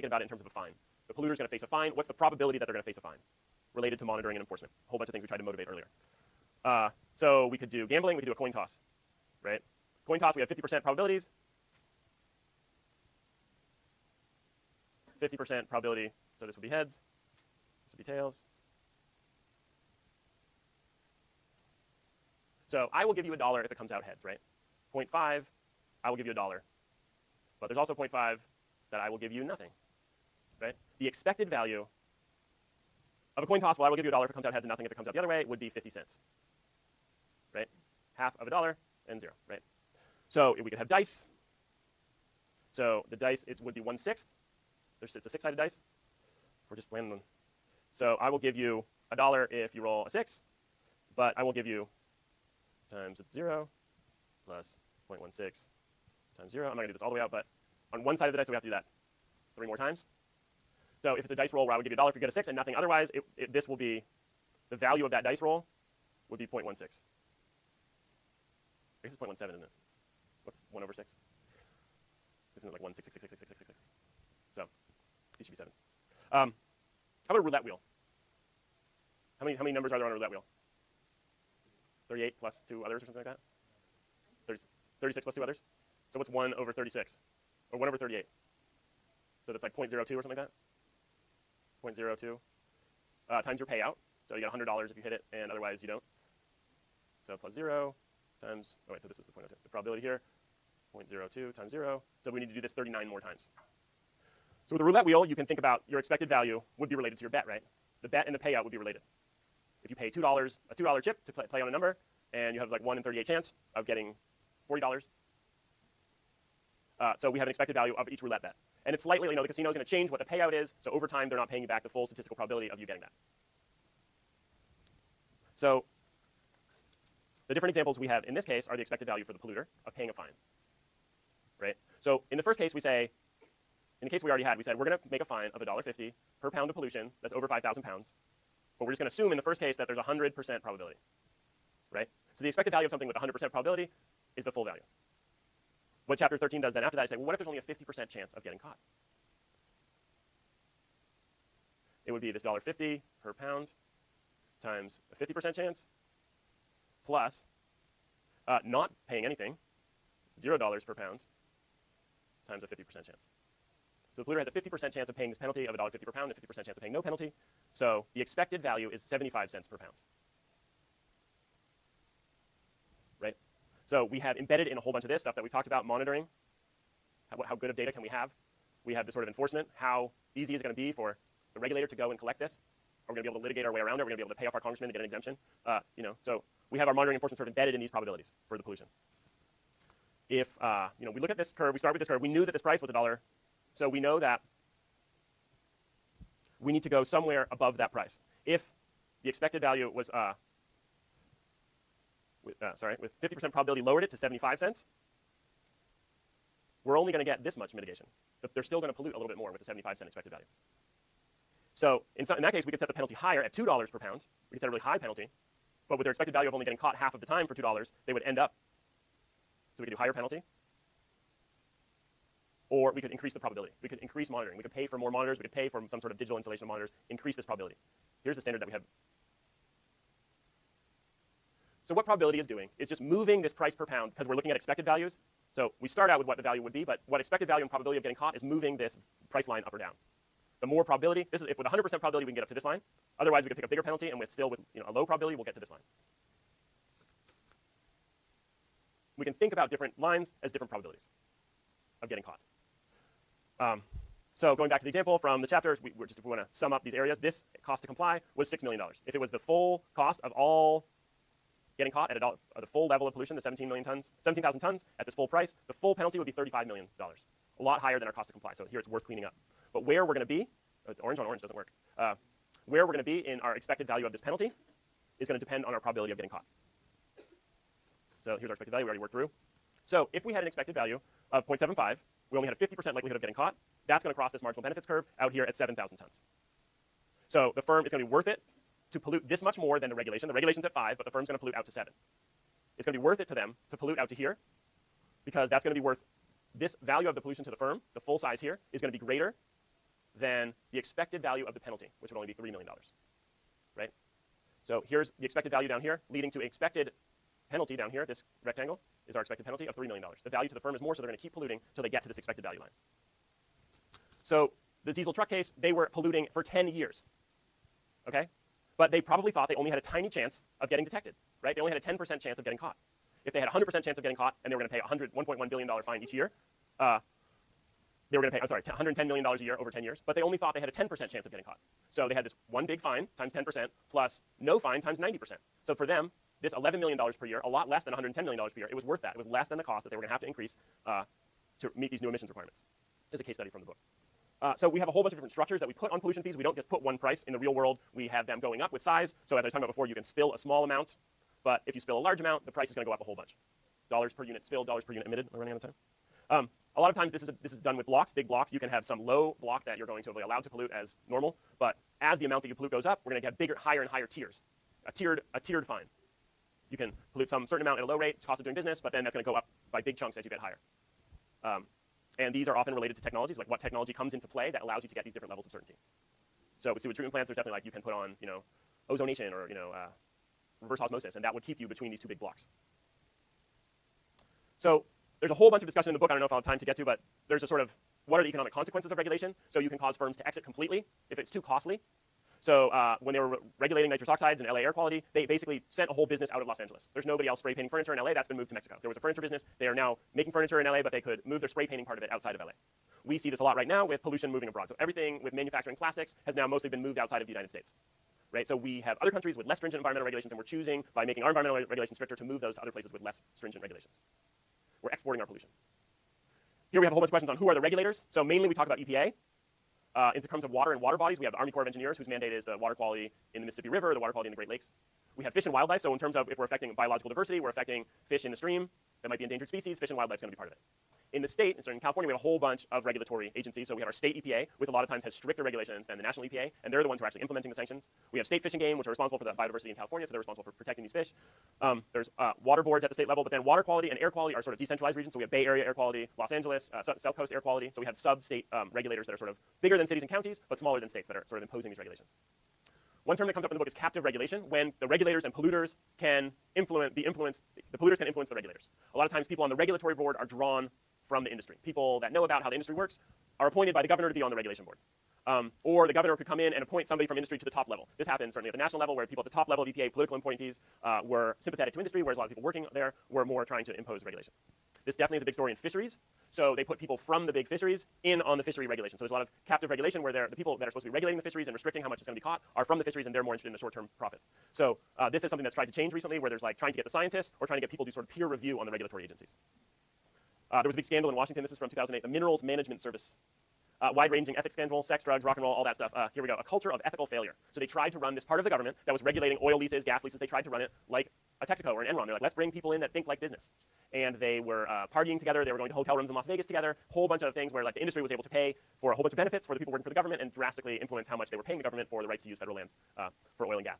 thinking about it in terms of a fine. The polluter is going to face a fine. What's the probability that they're going to face a fine related to monitoring and enforcement? A whole bunch of things we tried to motivate earlier. So we could do gambling. We could do a coin toss, right? Coin toss, we have 50% probabilities. 50% probability, so this would be heads. This would be tails. So I will give you $1 if it comes out heads, right? 0.5, I will give you $1. But there's also 0.5 that I will give you nothing, right? The expected value of a coin toss, well, I will give you $1 if it comes out heads and nothing if it comes out the other way, would be 50 cents, right? Half of $1 and 0, right? So we could have dice. So the dice would be 1/6. It's a 6-sided dice. We're just playing them. So I will give you $1 if you roll a 6, but I will give you times 0 plus 0.16 times 0. I'm not going to do this all the way out, but on one side of the dice, we have to do that 3 more times. So if it's a dice roll where I would give you $1 if you get a 6 and nothing otherwise, this will be, the value of that dice roll would be 0.16. I guess it's 0.17, isn't it? What's 1 over 6? Isn't it like 1.6666666? So these should be 7s. How about a roulette wheel? How many numbers are there on a roulette wheel? 38 plus 2 others or something like that? 36 plus 2 others? So what's 1 over 36? Or 1 over 38? So that's like 0.02 or something like that? 0.02 times your payout. So you get $100 if you hit it, and otherwise you don't. So plus 0 times, oh wait, so this was the 0.02. The probability here, 0.02 times 0. So we need to do this 39 more times. So with a roulette wheel, you can think about your expected value would be related to your bet, right? So the bet and the payout would be related. If you pay $2, a $2 chip to play on a number, and you have like 1 in 38 chance of getting $40. So we have an expected value of each roulette bet. And it's slightly, the casino is going to change what the payout is, so over time they're not paying you back the full statistical probability of you getting that. So the different examples we have in this case are the expected value for the polluter of paying a fine, right? So in the first case we say, in the case we already had, we said we're going to make a fine of $1.50 per pound of pollution that's over 5,000 pounds. But we're just going to assume in the first case that there's 100% probability, right? So the expected value of something with 100% probability is the full value. What chapter 13 does then after that is say, well, what if there's only a 50% chance of getting caught? It would be this $1.50 per pound times a 50% chance plus not paying anything, $0 per pound times a 50% chance. So the polluter has a 50% chance of paying this penalty of $1.50 per pound and a 50% chance of paying no penalty. So the expected value is 75 cents per pound. Right? So we have embedded in a whole bunch of this stuff that we talked about, monitoring. How good of data can we have? We have this sort of enforcement. How easy is it going to be for the regulator to go and collect this? Are we going to be able to litigate our way around it? Are we going to be able to pay off our congressman to get an exemption? So we have our monitoring enforcement sort of embedded in these probabilities for the pollution. If we look at this curve, we start with this curve. We knew that this price was $1. So we know that we need to go somewhere above that price. If the expected value was, with 50% probability lowered it to 75 cents, we're only going to get this much mitigation. They're still going to pollute a little bit more with the 75-cent expected value. So in that case, we could set the penalty higher at $2 per pound. We could set a really high penalty. But with their expected value of only getting caught half of the time for $2, they would end up. So we could do higher penalty. Or we could increase the probability. We could increase monitoring. We could pay for more monitors. We could pay for some sort of digital installation of monitors, increase this probability. Here's the standard that we have. So what probability is doing is just moving this price per pound, because we're looking at expected values. So we start out with what the value would be, but what expected value and probability of getting caught is moving this price line up or down. The more probability, this is if with 100% probability we can get up to this line. Otherwise we could pick a bigger penalty, and with a low probability we'll get to this line. We can think about different lines as different probabilities of getting caught. So going back to the example from the chapters, if we want to sum up these areas, this cost to comply was $6 million. If it was the full cost of all getting caught at the full level of pollution, the 17,000 tons at this full price, the full penalty would be $35 million, a lot higher than our cost to comply. So here it's worth cleaning up. But where we're going to be, orange on orange doesn't work. Where we're going to be in our expected value of this penalty is going to depend on our probability of getting caught. So here's our expected value we already worked through. So if we had an expected value of 0.75, we only had a 50% likelihood of getting caught. That's going to cross this marginal benefits curve out here at 7,000 tons. So the firm is going to be worth it to pollute this much more than the regulation. The regulation's at 5, but the firm's going to pollute out to 7. It's going to be worth it to them to pollute out to here, because that's going to be worth this value of the pollution to the firm, the full size here, is going to be greater than the expected value of the penalty, which would only be $3 million, right? So here's the expected value down here, leading to expected penalty down here. This rectangle is our expected penalty of $3 million. The value to the firm is more, so they're going to keep polluting until they get to this expected value line. So the diesel truck case, they were polluting for 10 years, okay? But they probably thought they only had a tiny chance of getting detected, right? They only had a 10% chance of getting caught. If they had a 100% chance of getting caught and they were going to pay $1.1 billion fine each year, they were going to pay, $110 million a year over 10 years, but they only thought they had a 10% chance of getting caught. So they had this one big fine times 10% plus no fine times 90%. So for them, this $11 million per year, a lot less than $110 million per year, it was worth that. It was less than the cost that they were going to have to increase to meet these new emissions requirements. There's a case study from the book. So we have a whole bunch of different structures that we put on pollution fees. We don't just put one price. In the real world, we have them going up with size. So as I was talking about before, you can spill a small amount, but if you spill a large amount, the price is going to go up a whole bunch. Dollars per unit spilled, dollars per unit emitted. We're running out of time. A lot of times this is done with blocks, big blocks. You can have some low block that you're going to be allowed to pollute as normal, but as the amount that you pollute goes up, we're going to get bigger, higher and higher tiers, a tiered fine. You can pollute some certain amount at a low rate, it's cost of doing business, but then that's going to go up by big chunks as you get higher. And these are often related to technologies, like what technology comes into play that allows you to get these different levels of certainty. So with sewage treatment plants, there's definitely like you can put on, ozonation or reverse osmosis, and that would keep you between these two big blocks. So there's a whole bunch of discussion in the book I don't know if I'll have time to get to, but there's a sort of what are the economic consequences of regulation? So you can cause firms to exit completely if it's too costly. So when they were regulating nitrous oxides and LA air quality, they basically sent a whole business out of Los Angeles. There's nobody else spray painting furniture in LA. That's been moved to Mexico. There was a furniture business. They are now making furniture in LA, but they could move their spray painting part of it outside of LA. We see this a lot right now with pollution moving abroad. So everything with manufacturing plastics has now mostly been moved outside of the United States. Right? So we have other countries with less stringent environmental regulations, and we're choosing, by making our environmental regulations stricter, to move those to other places with less stringent regulations. We're exporting our pollution. Here we have a whole bunch of questions on who are the regulators. So mainly we talk about EPA. In terms of water and water bodies, we have the Army Corps of Engineers, whose mandate is the water quality in the Mississippi River, the water quality in the Great Lakes. We have fish and wildlife, so in terms of if we're affecting biological diversity, we're affecting fish in the stream that might be endangered species, fish and wildlife is going to be part of it. In the state, so in California, we have a whole bunch of regulatory agencies. So we have our state EPA, which a lot of times has stricter regulations than the national EPA, and they're the ones who are actually implementing the sanctions. We have state fish and game, which are responsible for the biodiversity in California, so they're responsible for protecting these fish. There's water boards at the state level, but then water quality and air quality are sort of decentralized regions. So we have Bay Area air quality, Los Angeles, South Coast air quality. So we have sub-state regulators that are sort of bigger than cities and counties, but smaller than states that are sort of imposing these regulations. One term that comes up in the book is captive regulation, when the regulators and polluters can the polluters can influence the regulators. A lot of times people on the regulatory board are drawn from the industry. People that know about how the industry works are appointed by the governor to be on the regulation board. Or the governor could come in and appoint somebody from industry to the top level. This happens certainly at the national level, where people at the top level of EPA, political appointees, were sympathetic to industry, whereas a lot of people working there were more trying to impose regulation. This definitely is a big story in fisheries. So they put people from the big fisheries in on the fishery regulation. So there's a lot of captive regulation where the people that are supposed to be regulating the fisheries and restricting how much is going to be caught are from the fisheries, and they're more interested in the short-term profits. So this is something that's tried to change recently, where there's like trying to get the scientists or trying to get people to do sort of peer review on the regulatory agencies. There was a big scandal in Washington. This is from 2008, the Minerals Management Service. Wide-ranging ethics scandal, sex, drugs, rock and roll, all that stuff. Here we go, a culture of ethical failure. So they tried to run this part of the government that was regulating oil leases, gas leases. They tried to run it like a Texaco or an Enron. They're like, let's bring people in that think like business. And they were partying together. They were going to hotel rooms in Las Vegas together. Whole bunch of things where like the industry was able to pay for a whole bunch of benefits for the people working for the government and drastically influence how much they were paying the government for the rights to use federal lands for oil and gas.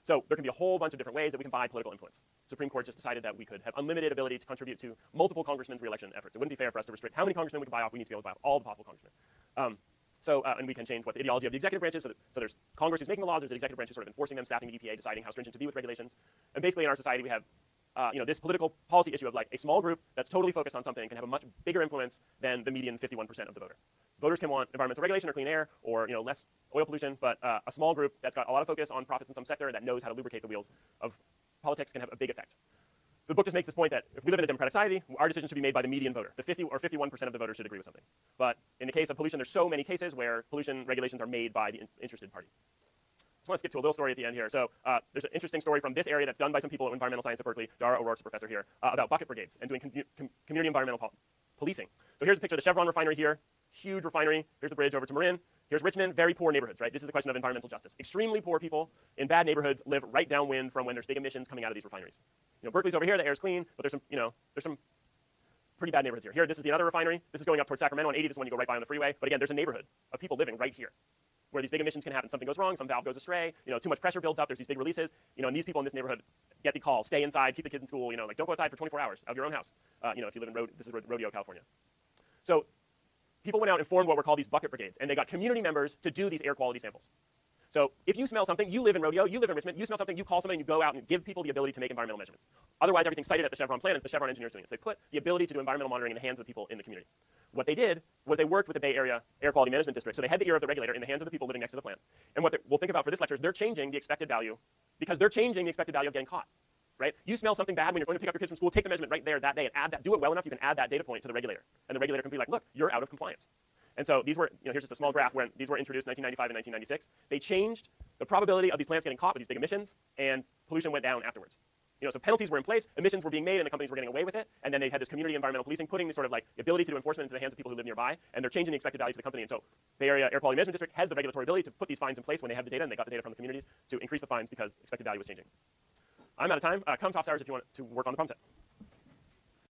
So there can be a whole bunch of different ways that we can buy political influence. The Supreme Court just decided that we could have unlimited ability to contribute to multiple congressmen's re-election efforts. It wouldn't be fair for us to restrict how many congressmen we could buy off. We need to be able to buy off all the possible congressmen. And we can change what the ideology of the executive branch is. So there's Congress who's making the laws. There's the executive branch who's sort of enforcing them, staffing the EPA, deciding how stringent to be with regulations. And basically in our society we have this political policy issue of like a small group that's totally focused on something can have a much bigger influence than the median 51% of the voter. Voters can want environmental regulation or clean air or less oil pollution, but a small group that's got a lot of focus on profits in some sector that knows how to lubricate the wheels of politics can have a big effect. So the book just makes this point that if we live in a democratic society, our decisions should be made by the median voter. The 50 or 51% of the voters should agree with something. But in the case of pollution, there's so many cases where pollution regulations are made by the interested party. I just want to skip to a little story at the end here. So there's an interesting story from this area that's done by some people in environmental science at Berkeley. Dara O'Rourke's a professor here, about bucket brigades and doing community environmental policing. So here's a picture of the Chevron refinery here. Huge refinery. Here's the bridge over to Marin. Here's Richmond, very poor neighborhoods, right? This is the question of environmental justice. Extremely poor people in bad neighborhoods live right downwind from when there's big emissions coming out of these refineries. Berkeley's over here, the air's clean, but there's some pretty bad neighborhoods here. This is the other refinery. This is going up towards Sacramento on 80. This is when you go right by on the freeway. But again, there's a neighborhood of people living right here where these big emissions can happen. Something goes wrong, some valve goes astray, too much pressure builds up, there's these big releases, and these people in this neighborhood get the call, stay inside, keep the kids in school, like don't go outside for 24 hours out of your own house, if you live in this is Rodeo, California. So people went out and formed what were called these bucket brigades, and they got community members to do these air quality samples. So if you smell something, you live in Rodeo, you live in Richmond, you smell something, you call somebody, and you go out and give people the ability to make environmental measurements. Otherwise, everything's cited at the Chevron plan, and it's the Chevron engineers doing it. So they put the ability to do environmental monitoring in the hands of the people in the community. What they did was they worked with the Bay Area Air Quality Management District. So they had the ear of the regulator in the hands of the people living next to the plant. And what we'll think about for this lecture is they're changing the expected value because they're changing the expected value of getting caught. Right? You smell something bad when you're going to pick up your kids from school, take the measurement right there that day and add that, do it well enough, you can add that data point to the regulator. And the regulator can be like, look, you're out of compliance. And so these were, here's just a small graph when these were introduced in 1995 and 1996. They changed the probability of these plants getting caught with these big emissions, and pollution went down afterwards. So penalties were in place, emissions were being made, and the companies were getting away with it. And then they had this community environmental policing, putting the sort of like ability to do enforcement into the hands of people who live nearby, and they're changing the expected value to the company. And so Bay Area Air Quality Management District has the regulatory ability to put these fines in place when they have the data, and they got the data from the communities to increase the fines because expected value was changing. I'm out of time. Come to office hours if you want to work on the problem set.